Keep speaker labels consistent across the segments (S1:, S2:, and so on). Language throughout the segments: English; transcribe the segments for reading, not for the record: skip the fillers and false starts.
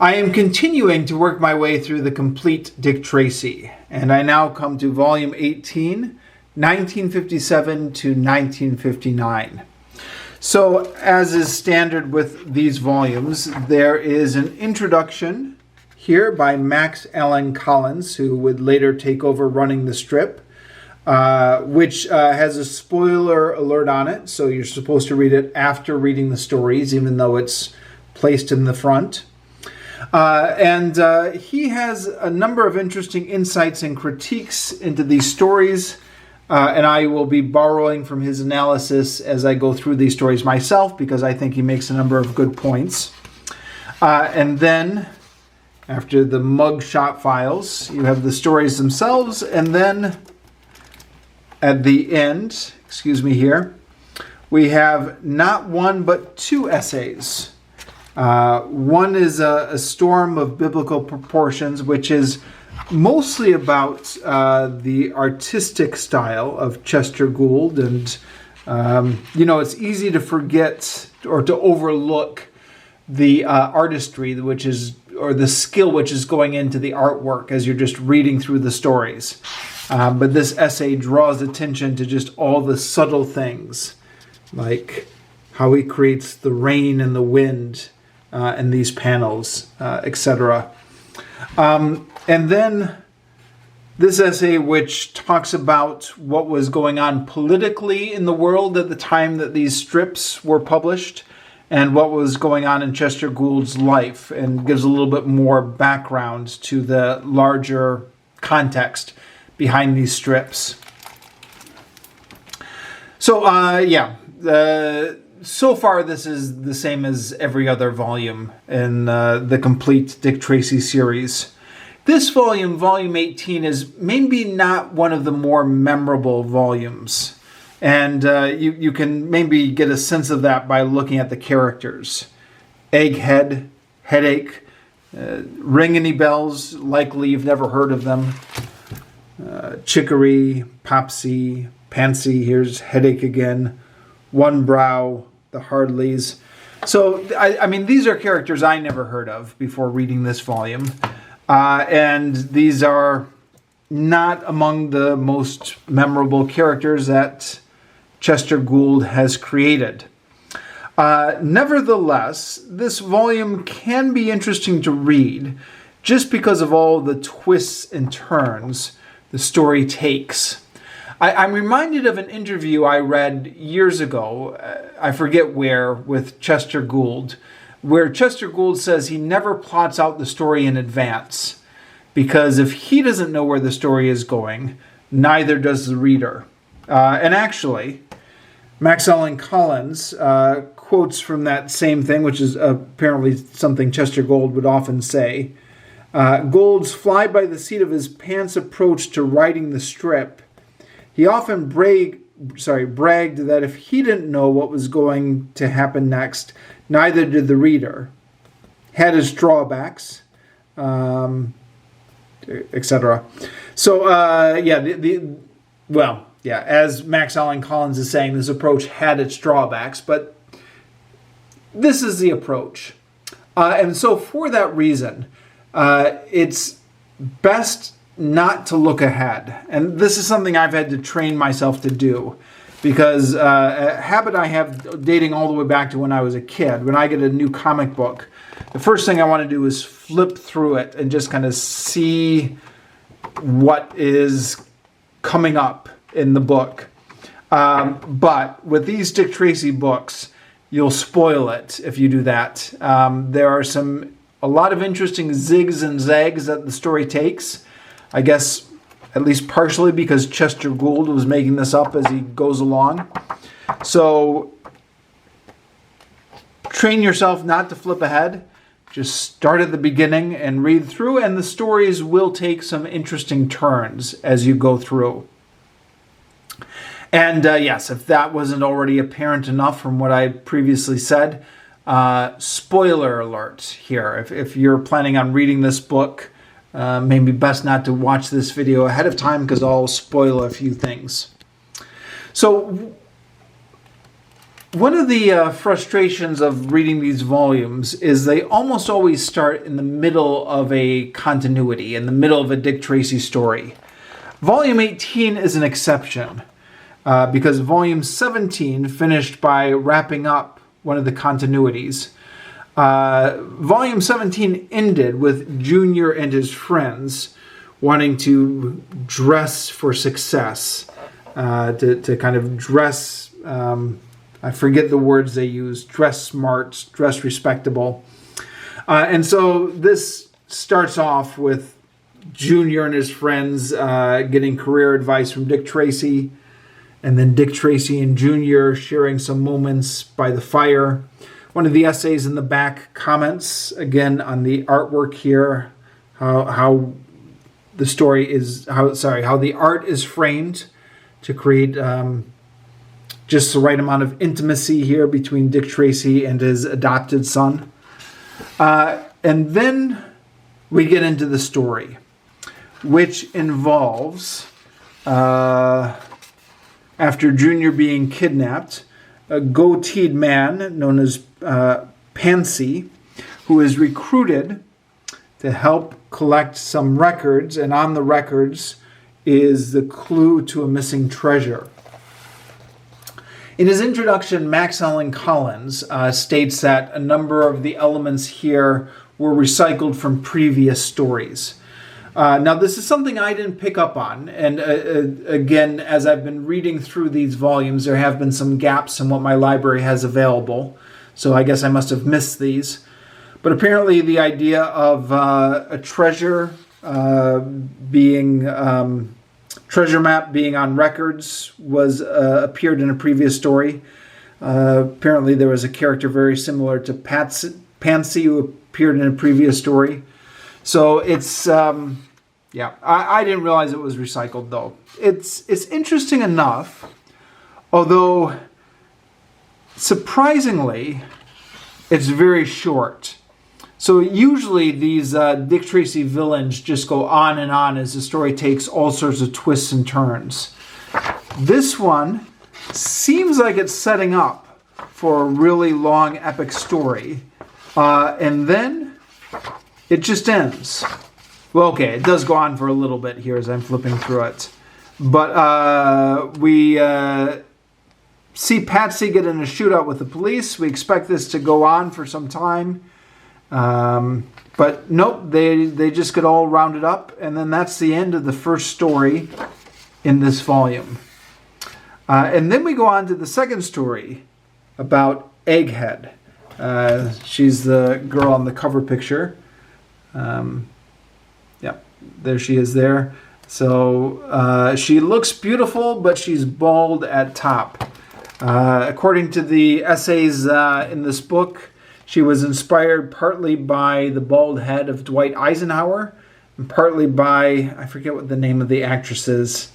S1: I am continuing to work my way through the complete Dick Tracy, and I now come to volume 18, 1957 to 1959. So, as is standard with these volumes, there is an introduction here by Max Allan Collins, who would later take over running the strip, which has a spoiler alert on it, so you're supposed to read it after reading the stories, even though it's placed in the front. And he has a number of interesting insights and critiques into these stories, and I will be borrowing from his analysis as I go through these stories myself, because I think he makes a number of good points. And then, after the mugshot files, you have the stories themselves, and then at the end, we have not one but two essays. One is a Storm of Biblical Proportions, which is mostly about the artistic style of Chester Gould. And, it's easy to forget or to overlook the artistry, or the skill which is going into the artwork as you're just reading through the stories. But this essay draws attention to just all the subtle things, like how he creates the rain and the wind, in these panels, etc. And then this essay, which talks about what was going on politically in the world at the time that these strips were published, and what was going on in Chester Gould's life, and gives a little bit more background to the larger context behind these strips. So, so far, this is the same as every other volume in the complete Dick Tracy series. This volume, volume 18, is maybe not one of the more memorable volumes. And you can maybe get a sense of that by looking at the characters. Egghead, Headache, Ring Any Bells, likely you've never heard of them. Chicory, Popsy, Pansy, here's Headache again. One Brow, the Hardleys. So, I mean, these are characters I never heard of before reading this volume. And these are not among the most memorable characters that Chester Gould has created. Nevertheless, this volume can be interesting to read just because of all the twists and turns the story takes. I'm reminded of an interview I read years ago, I forget where, with Chester Gould, where Chester Gould says he never plots out the story in advance, because if he doesn't know where the story is going, neither does the reader. And actually, Max Allan Collins quotes from that same thing, which is apparently something Chester Gould would often say. Gould's fly-by-the-seat-of-his-pants approach to writing the strip. He often bragged that if he didn't know what was going to happen next, neither did the reader. Had his drawbacks, etc. So, as Max Allan Collins is saying, this approach had its drawbacks, but this is the approach. And so for that reason, it's best not to look ahead. And this is something I've had to train myself to do, because a habit I have dating all the way back to when I was a kid. When I get a new comic book, the first thing I want to do is flip through it and just kind of see what is coming up in the book. But with these Dick Tracy books, you'll spoil it if you do that. There are a lot of interesting zigs and zags that the story takes. I guess at least partially because Chester Gould was making this up as he goes along. So train yourself not to flip ahead. Just start at the beginning and read through, and the stories will take some interesting turns as you go through. And yes, if that wasn't already apparent enough from what I previously said, spoiler alert here. If you're planning on reading this book, maybe best not to watch this video ahead of time, because I'll spoil a few things. So One of the frustrations of reading these volumes is they almost always start in the middle of a continuity, in the middle of a Dick Tracy story. Volume 18 is an exception because Volume 17 finished by wrapping up one of the continuities. Volume 17 ended with Junior and his friends wanting to dress for success, to kind of dress... I forget the words they use, dress smart, dress respectable. And so this starts off with Junior and his friends getting career advice from Dick Tracy, and then Dick Tracy and Junior sharing some moments by the fire. One of the essays in the back comments, again, on the artwork here, how the story is, how the art is framed to create... just the right amount of intimacy here between Dick Tracy and his adopted son. And then we get into the story, which involves, after Junior being kidnapped, a goateed man known as Pansy, who is recruited to help collect some records, and on the records is the clue to a missing treasure. In his introduction, Max Allan Collins states that a number of the elements here were recycled from previous stories. Now, this is something I didn't pick up on. And again, as I've been reading through these volumes, there have been some gaps in what my library has available. So I guess I must have missed these. But apparently the idea of a treasure treasure map being on records was appeared in a previous story. Apparently there was a character very similar to Pansy who appeared in a previous story. So it's, I didn't realize it was recycled though. It's interesting enough, although surprisingly, it's very short. So usually these Dick Tracy villains just go on and on as the story takes all sorts of twists and turns. This one seems like it's setting up for a really long epic story. And then it just ends. Well, okay, it does go on for a little bit here as I'm flipping through it. But we see Patsy get in a shootout with the police. We expect this to go on for some time. But nope, they just get all rounded up, and then that's the end of the first story in this volume. And then we go on to the second story about Egghead. She's the girl on the cover picture. Yep, there she is there. So she looks beautiful, but she's bald at top. According to the essays in this book, she was inspired partly by the bald head of Dwight Eisenhower and partly by, I forget what the name of the actress is,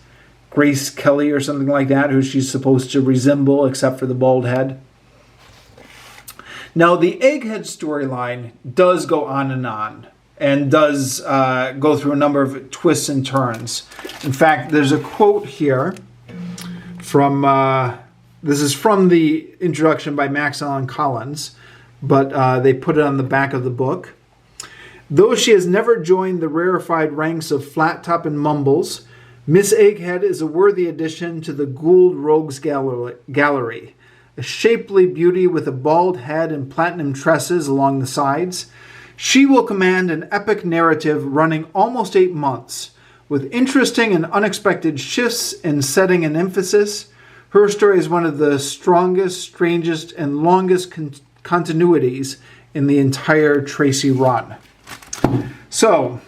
S1: Grace Kelly or something like that, who she's supposed to resemble except for the bald head. Now, the Egghead storyline does go on and does go through a number of twists and turns. In fact, there's a quote here from, this is from the introduction by Max Allan Collins, but they put it on the back of the book. Though she has never joined the rarefied ranks of Flat Top and Mumbles, Miss Egghead is a worthy addition to the Gould Rogues Gallery. A shapely beauty with a bald head and platinum tresses along the sides, she will command an epic narrative running almost 8 months. With interesting and unexpected shifts in setting and emphasis, her story is one of the strongest, strangest, and longest continuities in the entire Tracy run. So,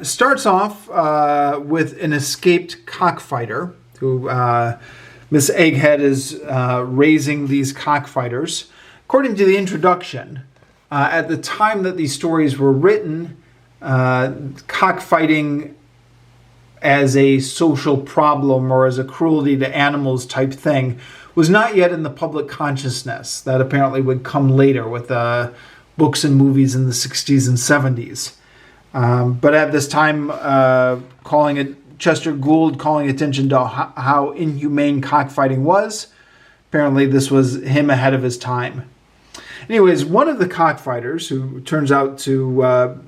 S1: starts off with an escaped cockfighter who Miss Egghead is raising these cockfighters. According to the introduction, at the time that these stories were written, cockfighting as a social problem or as a cruelty to animals type thing was not yet in the public consciousness. That apparently would come later with books and movies in the 60s and 70s. But at this time, calling it Chester Gould calling attention to how inhumane cockfighting was. Apparently this was him ahead of his time. Anyways, one of the cockfighters, who turns out to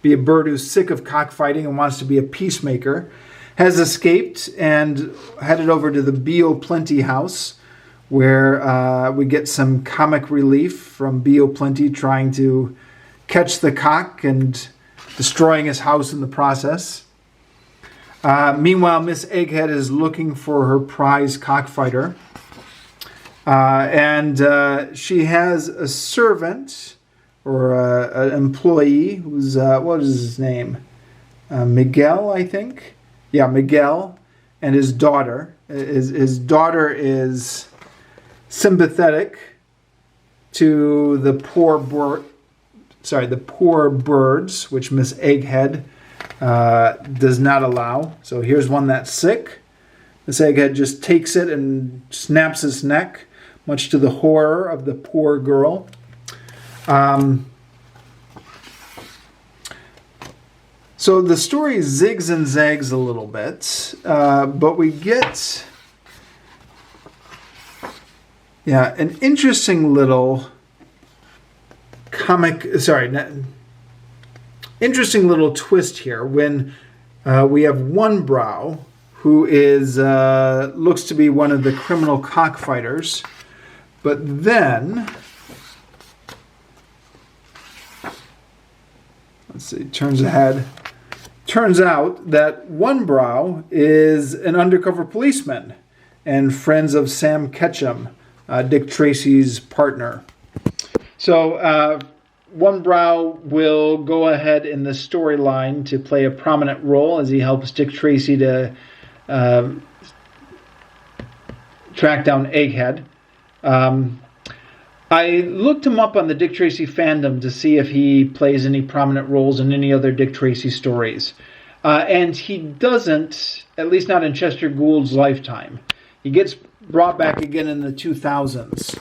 S1: be a bird who's sick of cockfighting and wants to be a peacemaker, has escaped and headed over to the B.O. Plenty house, where we get some comic relief from B.O. Plenty trying to catch the cock and destroying his house in the process. Meanwhile, Miss Egghead is looking for her prize cockfighter. And she has a servant or an employee who's, what is his name? Miguel, I think. Yeah, Miguel, and his daughter. His daughter is sympathetic to the poor birds, which Miss Egghead does not allow. So here's one that's sick. Miss Egghead just takes it and snaps its neck, much to the horror of the poor girl. So the story zigs and zags a little bit, but we get an interesting little interesting little twist here when we have One Brow, who is looks to be one of the criminal cockfighters, but then let's see, turns ahead. Turns out that One Brow is an undercover policeman and friends of Sam Ketchum, Dick Tracy's partner. So One Brow will go ahead in the storyline to play a prominent role as he helps Dick Tracy to track down Egghead. I looked him up on the Dick Tracy fandom to see if he plays any prominent roles in any other Dick Tracy stories. And he doesn't, at least not in Chester Gould's lifetime. He gets brought back again in the 2000s,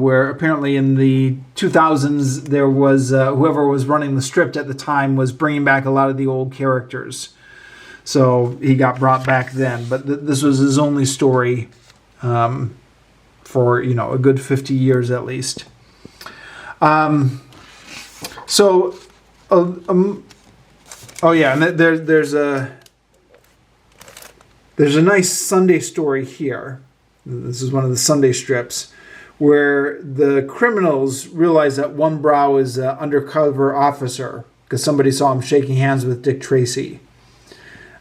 S1: where apparently in the 2000s there was, whoever was running the strip at the time was bringing back a lot of the old characters. So he got brought back then. But this was his only story for, a good 50 years at least. And there's a nice Sunday story here. This is one of the Sunday strips where the criminals realize that One Brow is an undercover officer because somebody saw him shaking hands with Dick Tracy.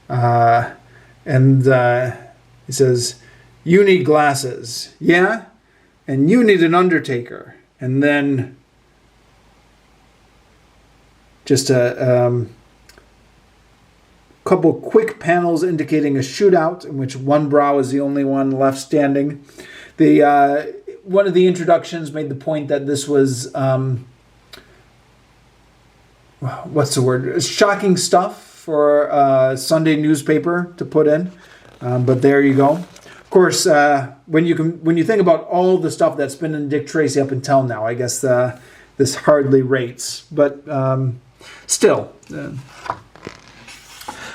S1: And he says, "You need glasses." "Yeah? And you need an undertaker." And then just a couple quick panels indicating a shootout in which One Brow is the only one left standing. One of the introductions made the point that this was what's the word? Shocking stuff for a Sunday newspaper to put in. But there you go. Of course, when you think about all the stuff that's been in Dick Tracy up until now, I guess this hardly rates. But still.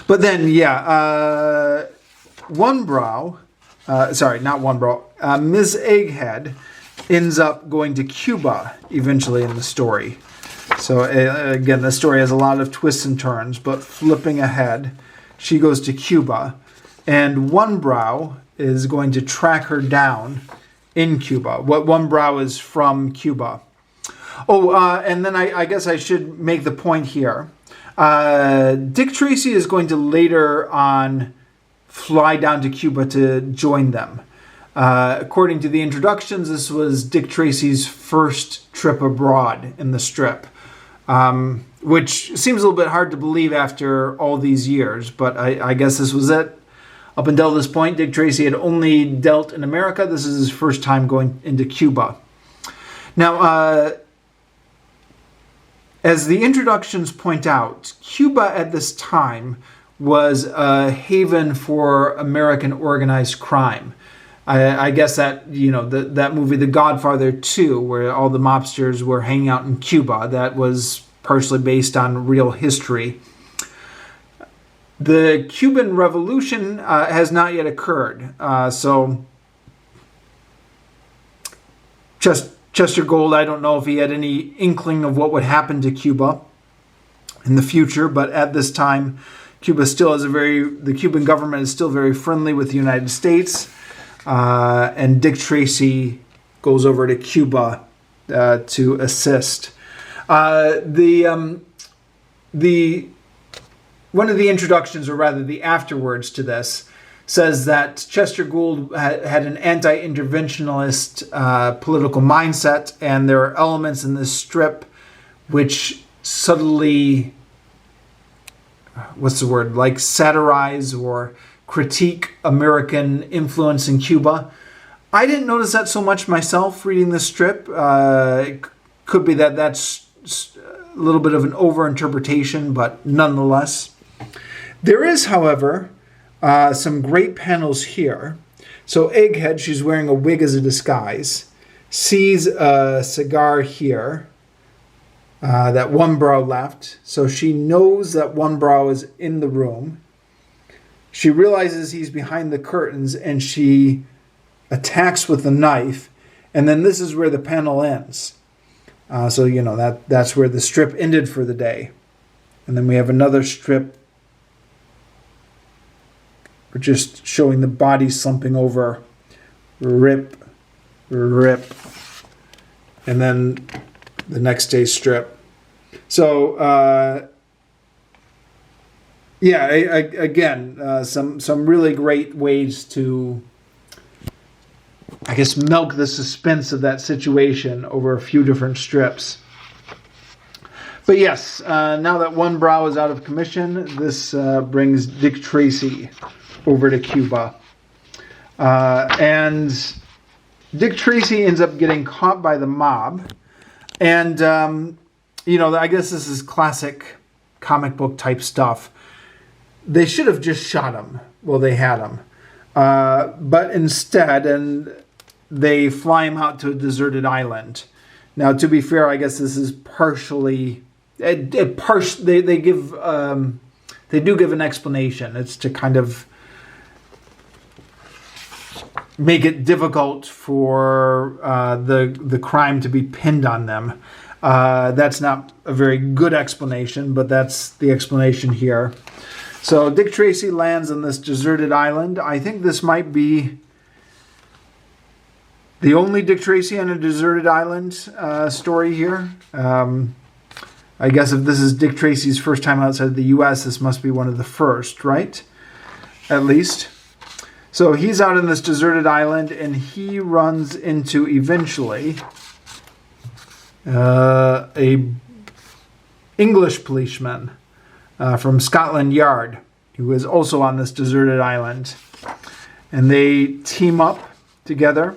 S1: But then, One Brow, not One Brow, Ms. Egghead ends up going to Cuba eventually in the story. So again, the story has a lot of twists and turns, but flipping ahead, she goes to Cuba, and One Brow is going to track her down in Cuba. One Brow is from Cuba. And then I guess I should make the point here. Dick Tracy is going to later on fly down to Cuba to join them. According to the introductions, this was Dick Tracy's first trip abroad in the strip, which seems a little bit hard to believe after all these years, but I guess this was it. Up until this point, Dick Tracy had only dealt in America. This is his first time going into Cuba. Now, as the introductions point out, Cuba at this time was a haven for American organized crime. I guess that, that movie, The Godfather 2, where all the mobsters were hanging out in Cuba, that was partially based on real history. The Cuban Revolution has not yet occurred. So Chester Gould, I don't know if he had any inkling of what would happen to Cuba in the future, but at this time, the Cuban government is still very friendly with the United States, and Dick Tracy goes over to Cuba to assist. One of the introductions, or rather the afterwords to this, says that Chester Gould had an anti-interventionist political mindset, and there are elements in this strip which subtly, like satirize or critique American influence in Cuba. I didn't notice that so much myself reading this strip. It could be that that's a little bit of an overinterpretation, but nonetheless. There is, however, some great panels here. So Egghead, she's wearing a wig as a disguise, sees a cigar here that One Brow left. So she knows that One Brow is in the room. She realizes he's behind the curtains, and she attacks with the knife. And then this is where the panel ends. So, that's where the strip ended for the day. And then we have another strip. We're just showing the body slumping over. Rip, rip. And then the next day's strip. So, some really great ways to, I guess, milk the suspense of that situation over a few different strips. But yes, now that One Brow is out of commission, this brings Dick Tracy over to Cuba. And Dick Tracy ends up getting caught by the mob. And, I guess this is classic comic book type stuff. They should have just shot him while they had him. But instead, they fly him out to a deserted island. Now, to be fair, I guess this is partially... They do give an explanation. It's to kind of make it difficult for the crime to be pinned on them. That's not a very good explanation, but that's the explanation here. So Dick Tracy lands on this deserted island. I think this might be the only Dick Tracy on a deserted island story here. I guess if this is Dick Tracy's first time outside the U.S., this must be one of the first, right? At least. So he's out on this deserted island, and he runs into, eventually, a English policeman from Scotland Yard, who is also on this deserted island. And they team up together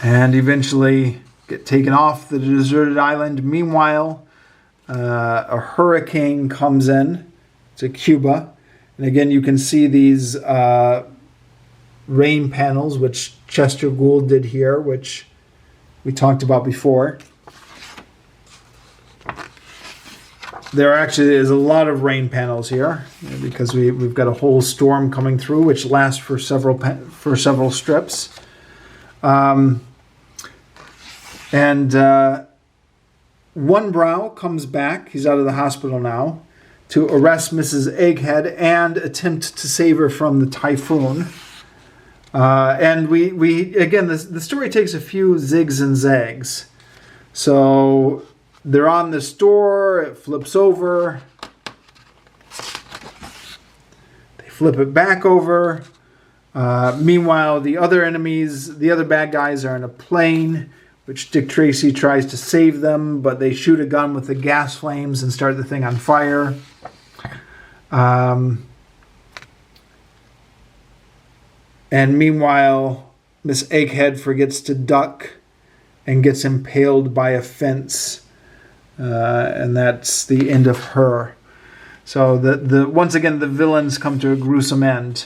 S1: and eventually get taken off the deserted island. Meanwhile, a hurricane comes in to Cuba. And again, you can see these rain panels, which Chester Gould did here, which we talked about before. There actually is a lot of rain panels here because we've got a whole storm coming through, which lasts for several strips. One Brow comes back. He's out of the hospital now to arrest Mrs. Egghead and attempt to save her from the typhoon. And we again, the story takes a few zigs and zags. So they're on the store. It flips over. They flip it back over. Meanwhile, the other enemies, the other bad guys, are in a plane, which Dick Tracy tries to save them, but they shoot a gun with the gas flames and start the thing on fire. And meanwhile, Miss Egghead forgets to duck and gets impaled by a fence. And that's the end of her. So once again, the villains come to a gruesome end.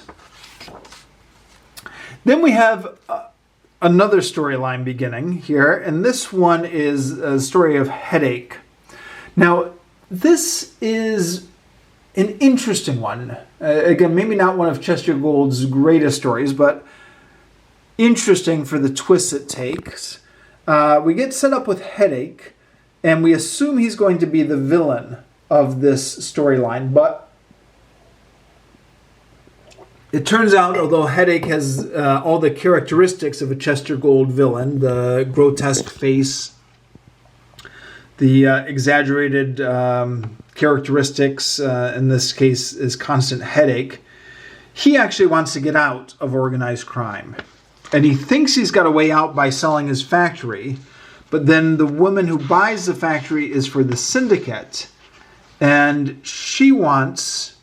S1: Then we have another storyline beginning here, and this one is a story of headache. Now, this is an interesting one. Again, maybe not one of Chester Gould's greatest stories, but interesting for the twists it takes. We get set up with Headache, and we assume he's going to be the villain of this storyline, but it turns out, although Headache has all the characteristics of a Chester Gould villain, the grotesque face, the exaggerated characteristics, in this case is constant headache, he actually wants to get out of organized crime. And he thinks he's got a way out by selling his factory, but then the woman who buys the factory is for the syndicate, and she wants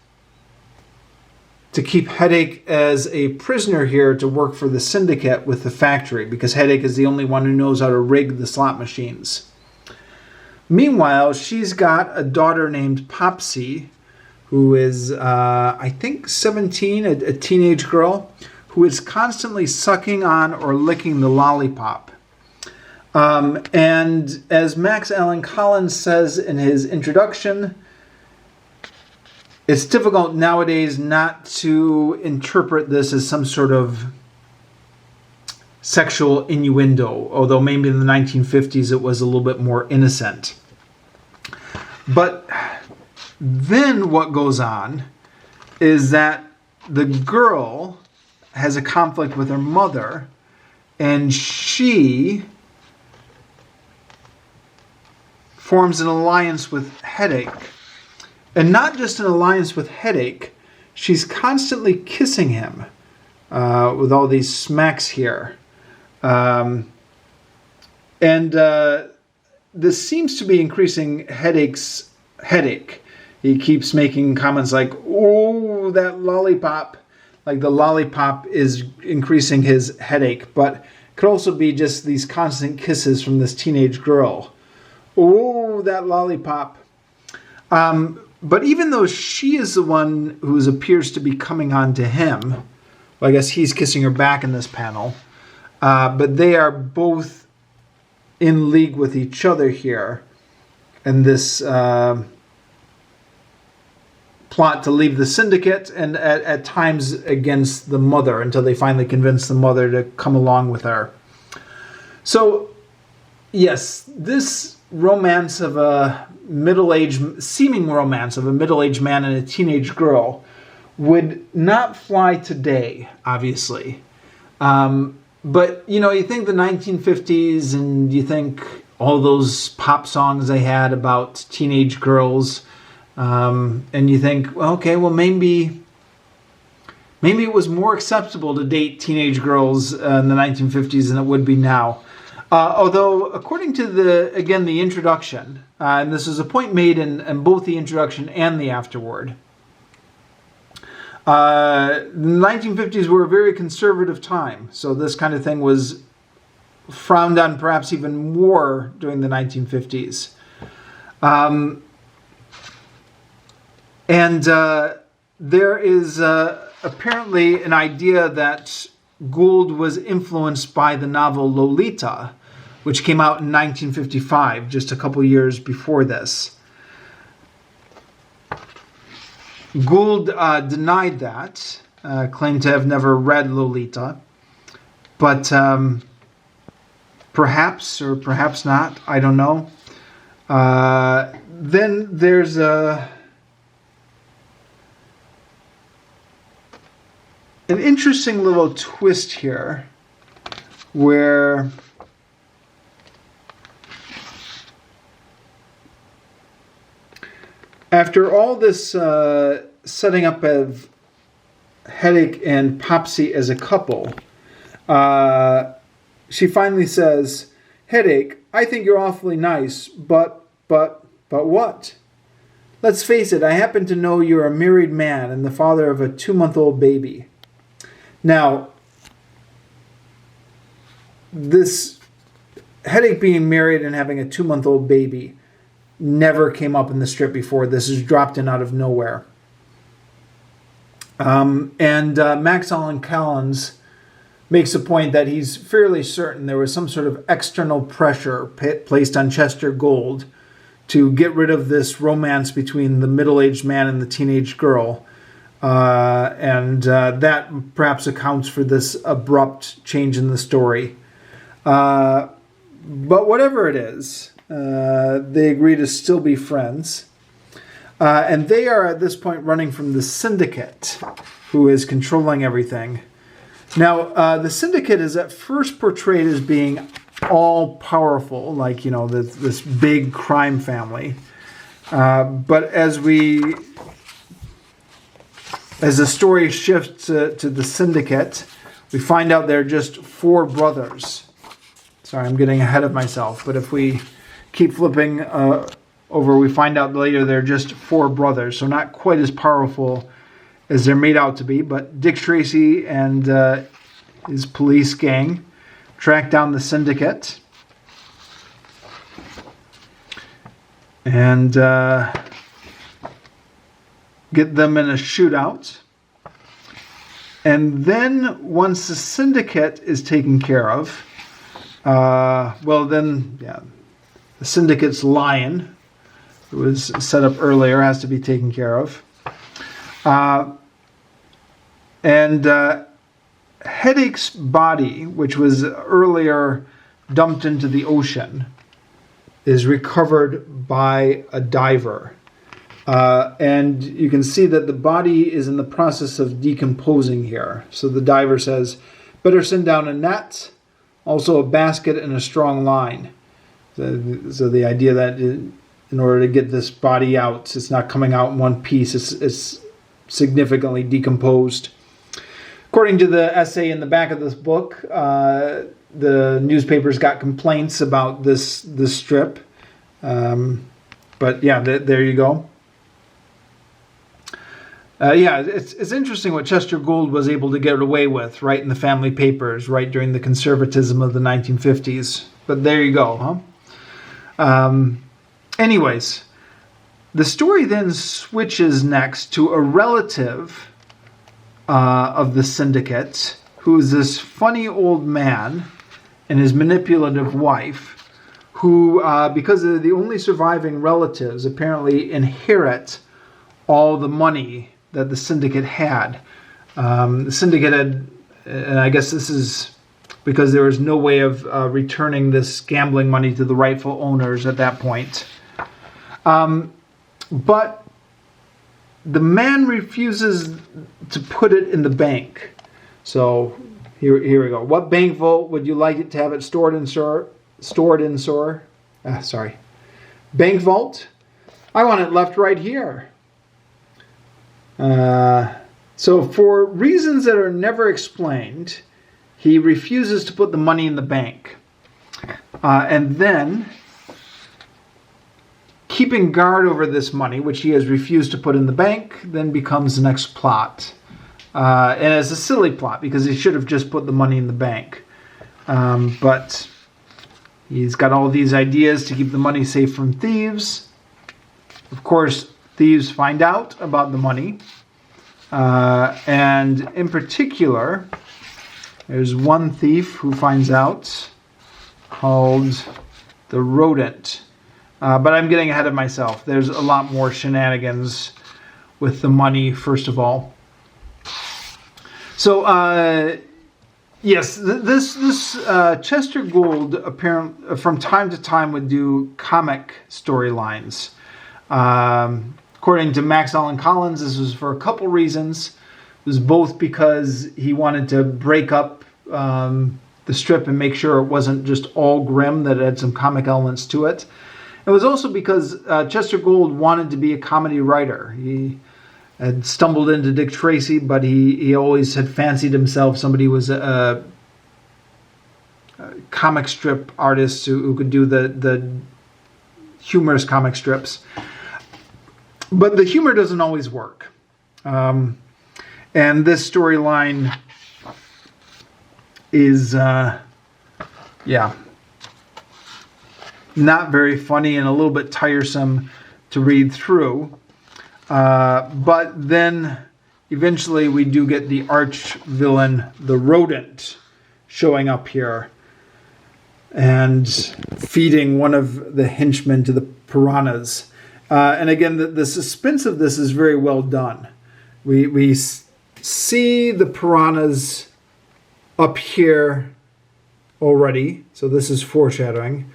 S1: to keep Headache as a prisoner here to work for the syndicate with the factory, because Headache is the only one who knows how to rig the slot machines. Meanwhile, she's got a daughter named Popsy, who is, I think, 17, a teenage girl, who is constantly sucking on or licking the lollipop. And as Max Allan Collins says in his introduction, it's difficult nowadays not to interpret this as some sort of sexual innuendo, although maybe in the 1950s it was a little bit more innocent. But then what goes on is that the girl has a conflict with her mother, and she forms an alliance with Headache. And not just an alliance with Headache, she's constantly kissing him with all these smacks here. This seems to be increasing Headache's headache. He keeps making comments like, "Oh, that lollipop." Like the lollipop is increasing his headache, but it could also be just these constant kisses from this teenage girl. "Oh, that lollipop." But even though she is the one who appears to be coming on to him, well, I guess he's kissing her back in this panel, but they are both in league with each other here in this plot to leave the syndicate, and at times against the mother, until they finally convince the mother to come along with her. So, yes, this romance of a seeming romance of a middle-aged man and a teenage girl would not fly today, obviously. But, you think the 1950s, and you think all those pop songs they had about teenage girls, and you think, okay, well, maybe it was more acceptable to date teenage girls in the 1950s than it would be now. Although, according to the introduction, and this is a point made in both the introduction and the afterword, the 1950s were a very conservative time, so this kind of thing was frowned on perhaps even more during the 1950s. There is apparently an idea that Gould was influenced by the novel Lolita, which came out in 1955, just a couple years before this. Gould denied that, claimed to have never read Lolita, but perhaps or perhaps not, I don't know. Then there's an interesting little twist here where after all this setting up of Headache and Popsy as a couple, she finally says, "Headache, I think you're awfully nice, but what? Let's face it, I happen to know you're a married man and the father of a 2-month-old baby." Now, this Headache being married and having a 2-month-old baby never came up in the strip before. This is dropped in out of nowhere. Max Allan Collins makes a point that he's fairly certain there was some sort of external pressure placed on Chester Gould to get rid of this romance between the middle-aged man and the teenage girl. And that perhaps accounts for this abrupt change in the story. But whatever it is, they agree to still be friends. And they are at this point running from the syndicate, who is controlling everything. Now, the syndicate is at first portrayed as being all-powerful, like, this big crime family. But as the story shifts to the syndicate, we find out they're just 4 brothers. Sorry, I'm getting ahead of myself, but if we keep flipping over, we find out later they're just 4 brothers, so not quite as powerful as they're made out to be. But Dick Tracy and his police gang track down the syndicate and get them in a shootout. And then once the syndicate is taken care of, the syndicate's lion, who was set up earlier, has to be taken care of. Headache's body, which was earlier dumped into the ocean, is recovered by a diver. And you can see that the body is in the process of decomposing here. So the diver says, better send down a net, also a basket and a strong line. So the idea that in order to get this body out, it's not coming out in one piece, it's significantly decomposed. According to the essay in the back of this book, the newspapers got complaints about this strip. But yeah, there you go. It's interesting what Chester Gould was able to get away with, right in the family papers, right during the conservatism of the 1950s. But there you go, huh? Anyways, the story then switches next to a relative of the syndicate, who is this funny old man and his manipulative wife, who, because they're the only surviving relatives, apparently inherit all the money that the syndicate had. The syndicate had, and I guess this is because there was no way of returning this gambling money to the rightful owners at that point. But the man refuses to put it in the bank. So here we go. What bank vault would you like it to have it stored in, sir? Bank vault? I want it left right here. So for reasons that are never explained, he refuses to put the money in the bank. And then, keeping guard over this money, which he has refused to put in the bank, then becomes the next plot. And it's a silly plot because he should have just put the money in the bank. But he's got all these ideas to keep the money safe from thieves. Of course, thieves find out about the money. And in particular, there's one thief who finds out, called the Rodent. But I'm getting ahead of myself. There's a lot more shenanigans with the money, first of all. So, yes, this Chester Gould apparently from time to time would do comic storylines. According to Max Allan Collins, this was for a couple reasons. It was both because he wanted to break up the strip and make sure it wasn't just all grim, that it had some comic elements to it. It was also because Chester Gould wanted to be a comedy writer. He had stumbled into Dick Tracy, but he always had fancied himself somebody who was a comic strip artist who could do the humorous comic strips. But the humor doesn't always work. And this storyline is, not very funny and a little bit tiresome to read through. But then eventually we do get the arch villain, the Rodent, showing up here. and feeding one of the henchmen to the piranhas. And again, the suspense of this is very well done. We see the piranhas up here already, so this is foreshadowing.